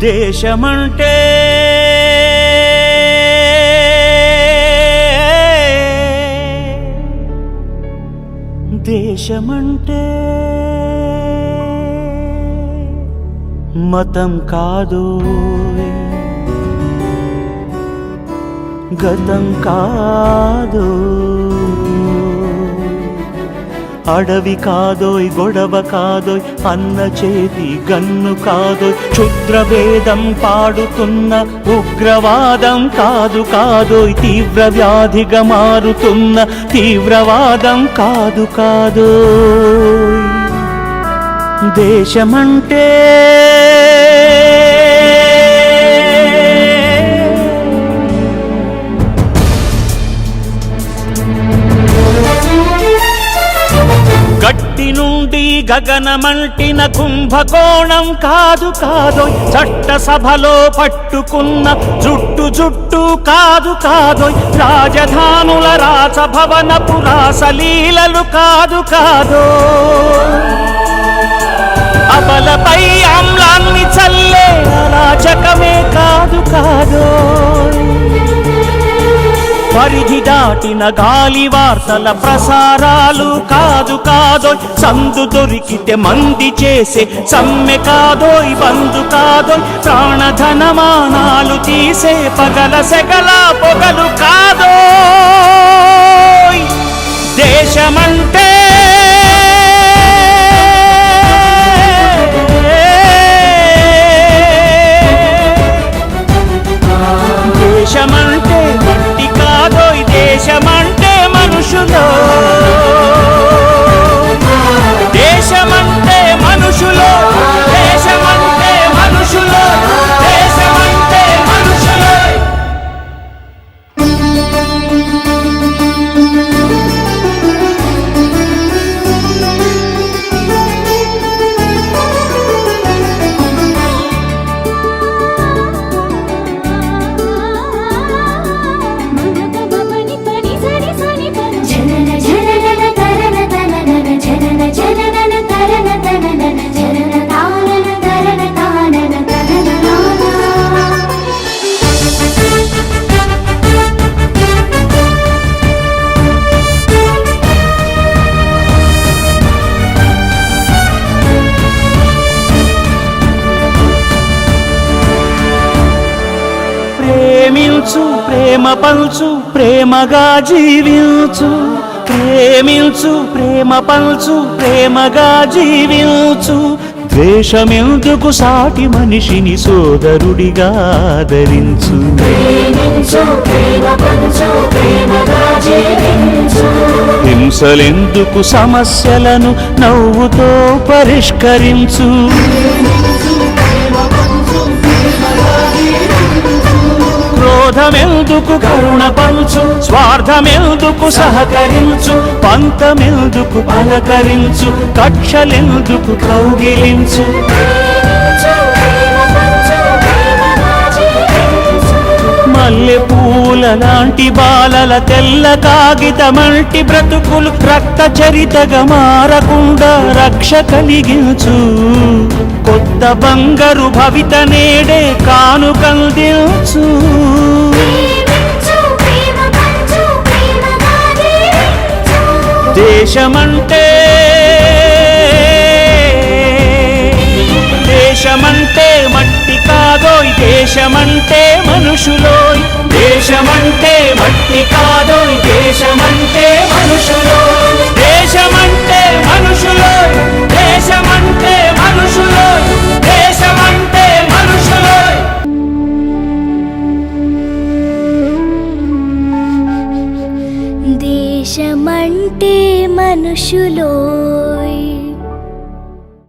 దేశమంటే దేశమంటే మతం కాదు, గతం కాదు, అడవి కాదోయ్, గొడవ కాదోయ్, అన్న చేతి గన్ను కాదోయ్, క్షుద్రభేదం పాడుతున్న ఉగ్రవాదం కాదు కాదోయ్, తీవ్ర వ్యాధిగా మారుతున్న తీవ్రవాదం కాదు కాదోయ్. దేశమంటే గట్టి నుండి గగనమంటిన కుంభకోణం కాదు కాదోయ్, చట్టసభలో పట్టుకున్న జుట్టు జుట్టు కాదు కాదోయ్, రాజధానుల రాజభవనపు రాసలీలలు కాదు కాదోయ్, అబలపై ఆమ్లాన్ని చల్లే అరాచకమే కాదు కాదోయ్, పరిధి దాటిన గాలి వార్తల ప్రసారాలు కాదు కాదోయ్, సందు దొరికితే మంది చేసే సమ్మె కాదోయ్, బంధు కాదోయ్, ప్రాణధనమానాలు తీసే పగల సెగల పొగలు కాదోయ్. దేశమంటే దేశమంటే మట్టి కాదోయ్, దేశమంటే మనుషులు, దేశమంటే మనుషులు, దేశమంటే మనుషులు, దేశమంటే మనుషులు. ప్రేమించు, ప్రేమ పంచు, ప్రేమగా జీవించు, ప్రేమించు, ప్రేమ పంచు, ప్రేమగా జీవించు, ద్వేషమెందుకు సాటి మనిషిని సోదరుడిగా ఆదరించు, హింసలెందుకు సమస్యలను నవ్వుతో పరిష్కరించు, క్రోధమెందుకు కరుణ పంచు, స్వార్థమెందుకు సహకరించు, పంతమెందుకు పలకరించు, కక్షలెందుకు కౌగిలించు. మల్లె పూల లాంటి బాలల తెల్ల కాగితమంటి బ్రతుకులు రక్త చరితగా మారకుండా రక్ష కలిగించు, కొత్త బంగారు భవిత నేడే కానుకందించు. దేశమంటే దేశమంటే మట్టి కాదోయ్, దేశమంటే మనుషులోయ్, దేశమంటే మట్టి కాదోయ్, దేశమంటే మనుషులోయ్, దేశమంటే మనుషులోయ్, దేశమంటే మనుషులోయ్, దేశమంటే మనుషులోయ్. దేశమంటే మనుషులో